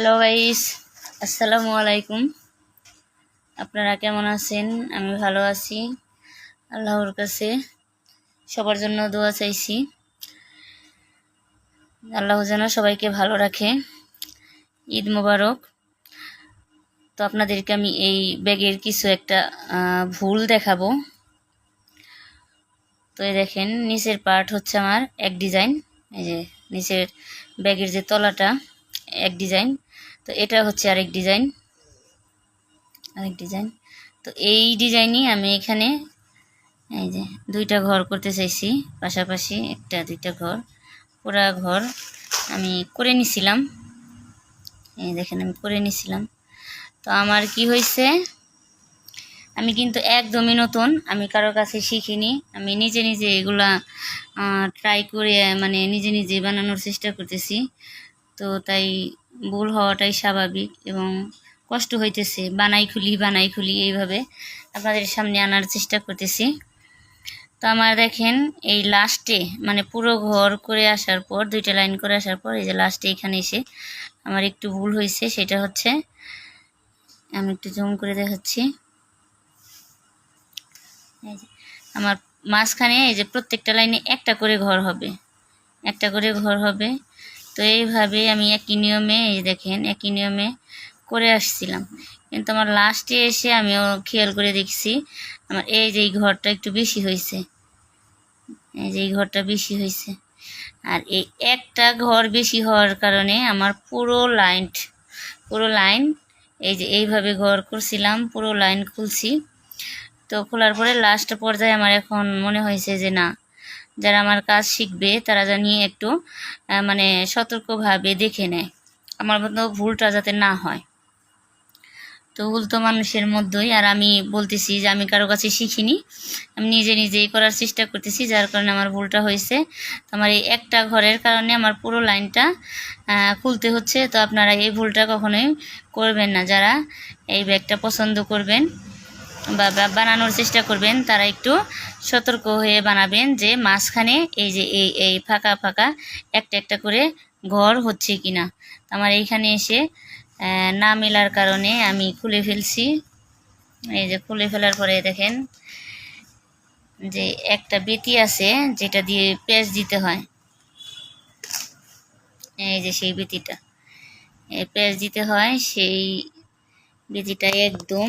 Hello guys, আসসালামু আলাইকুম। আপনারা কেমন আছেন? আমি ভালো আছি। আল্লাহর কাছে সবার জন্য দোয়া চাইছি, আল্লাহ যেন সবাইকে ভালো রাখে। ঈদ মোবারক। তো আপনাদেরকে আমি এই ব্যাগের কিছু একটা ভুল দেখাবো। তো এই দেখেন, নিচের পার্ট হচ্ছে আমার এক ডিজাইন। এই যে নিচের ব্যাগের যে তলাটা এক ডিজাইন, তো এটা হচ্ছে আরেক ডিজাইন। তো এই ডিজাইনই আমি এখানে এই যে দুইটা ঘর করতে চাইছি, পাশাপাশি একটা দুইটা ঘর, পুরা ঘর আমি করে নিছিলাম। এই দেখেন আমি করে নিছিলাম। তো আমার কি হয়েছে, আমি কিন্তু একদমই নতুন, আমি কারোর কাছে শিখিনি। আমি নিজে নিজে এগুলা ট্রাই করে মানে নিজে নিজে বানানোর চেষ্টা করতেছি। তো তাই ভুল হওয়াটাই স্বাভাবিক এবং কষ্ট হইতেছে। বানাই খুলি এইভাবে আপনাদের সামনে আনার চেষ্টা করতেছি। তো আমার দেখেন এই লাস্টে মানে পুরো ঘর করে আসার পর, দুইটা লাইন করে আসার পর, এই যে লাস্টে এখানে এসে আমার একটু ভুল হয়েছে। সেটা হচ্ছে, আমি একটু জুম করে দেখাচ্ছি। এই যে আমার মাঝখানে এই যে প্রত্যেকটা লাইনে একটা করে ঘর হবে, একটা করে ঘর হবে। তো এইভাবে আমি একই নিয়মে, এই দেখেন একই নিয়মে করে আসছিলাম। কিন্তু আমার লাস্টে এসে আমিও খেয়াল করে দেখছি আমার এই যে এই ঘরটা একটু বেশি হয়েছে। এই যে এই ঘরটা বেশি হয়েছে, আর এই একটা ঘর বেশি হওয়ার কারণে আমার পুরো লাইন এই যে এইভাবে ঘর করছিলাম, পুরো লাইন খুলছি। তো খোলার পরে লাস্ট পর্যায়ে আমার এখন মনে হয়েছে যে না, যারা আমার কাজ শিখবে তারা জানি একটু মানে সতর্কভাবে দেখে নেয়, আমার মতো ভুলটা যাতে না হয়। তো ভুল তো মানুষের মধ্যেই, আর আমি বলতেছি যে আমি কারো কাছে শিখিনি, আমি নিজে নিজেই করার চেষ্টা করতেছি, যার কারণে আমার ভুলটা হয়েছে। তো আমার এই একটা ঘরের কারণে আমার পুরো লাইনটা খুলতে হচ্ছে। তো আপনারা এই ভুলটা কখনোই করবেন না। যারা এই ব্যাগটা পছন্দ করবেন বা বানানোর চেষ্টা করবেন, তারা একটু সতর্ক হয়ে বানাবেন যে মাঝখানে এই যে এই ফাঁকা ফাঁকা একটা একটা করে ঘর হচ্ছে কিনা। আমার এইখানে এসে না মেলার কারণে আমি খুলে ফেলছি। এই যে খুলে ফেলার পরে দেখেন যে একটা বেতি আছে যেটা দিয়ে পেঁচ দিতে হয়, এই যে সেই বেতিটা পেঁচ দিতে হয়, সেই বেতিটা একদম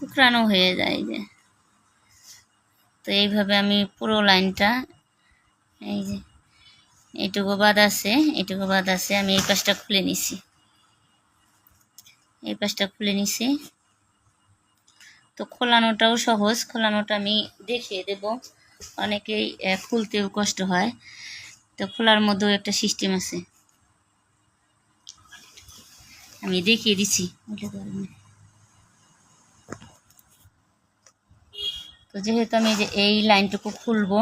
কুকরানো হয়ে যায় যে। তো এইভাবে আমি পুরো লাইনটা, এই যে এইটুকু বাদ আছে, আমি এই পাশটা খুলে নিছি, তো খোলানোটাও সহজ, খোলানোটা আমি দেখিয়ে দেব। অনেকেই খুলতেও কষ্ট হয়, তো খোলার মধ্যেও একটা সিস্টেম আছে, আমি দেখিয়ে দিচ্ছি। তো যেহেতু আমি যে এই লাইনটুকু খুলবো,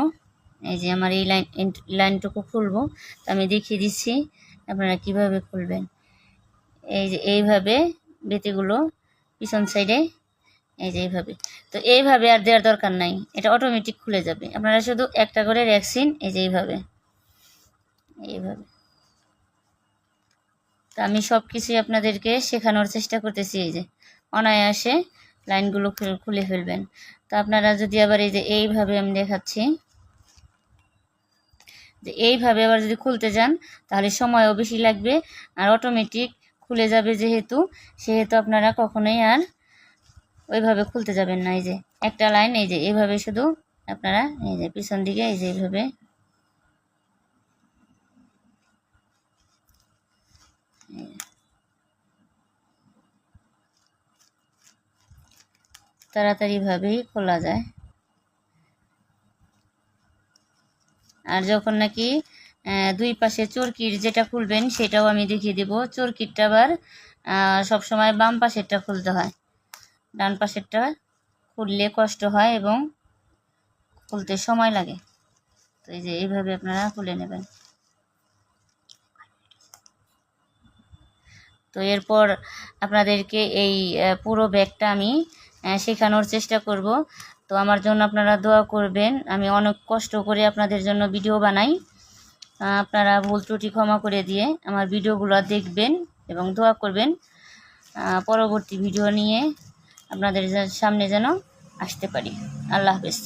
এই যে আমার এই লাইনটুকু খুলবো, তো আমি দেখিয়ে দিচ্ছি আপনারা কিভাবে খুলবেন। এই যে এইভাবে বেতিগুলো পিছন সাইডে, এই যে এইভাবে। তো এইভাবে আর দেওয়ার দরকার নাই, এটা অটোমেটিক খুলে যাবে। আপনারা শুধু একটা করে রাখছেন, এই যে এইভাবে। তো আমি সব কিছুই আপনাদেরকে শেখানোর চেষ্টা করতেছি। এই যে অনায়াসে লাইনগুলো খুলে ফেলবেন। তো আপনারা যদি আবার এই যে এইভাবে আমি দেখাচ্ছি, যে এইভাবে আবার যদি খুলতে যান তাহলে সময়ও বেশি লাগবে, আর অটোমেটিক খুলে যাবে সেহেতু আপনারা কখনোই আর ওইভাবে খুলতে যাবেন না। এই যে একটা লাইন, এই যে এইভাবে শুধু আপনারা এই যে পিছন দিকে এই যে এইভাবে তাড়াতাড়িভাবেই খোলা যায়। আর যখন নাকি দুই পাশে চরকির যেটা খুলবেন সেটাও আমি দেখিয়ে দেব। চরকিরটা আবার সবসময় বাম পাশেরটা খুলতে হয়, ডান পাশেরটা খুললে কষ্ট হয় এবং খুলতে সময় লাগে। তো এই যে এইভাবে আপনারা খুলে নেবেন। তো এরপর আপনাদেরকে এই পুরো ব্যাগটা আমি শেখানোর চেষ্টা করব। তো আমার জন্য আপনারা দোয়া করবেন। আমি অনেক কষ্ট করে আপনাদের জন্য ভিডিও বানাই। আপনারা ভুল ত্রুটি ক্ষমা করে দিয়ে আমার ভিডিওগুলো দেখবেন এবং দোয়া করবেন। পরবর্তী ভিডিও নিয়ে আপনাদের সামনে যেন আসতে পারি। আল্লাহ হাফেজ।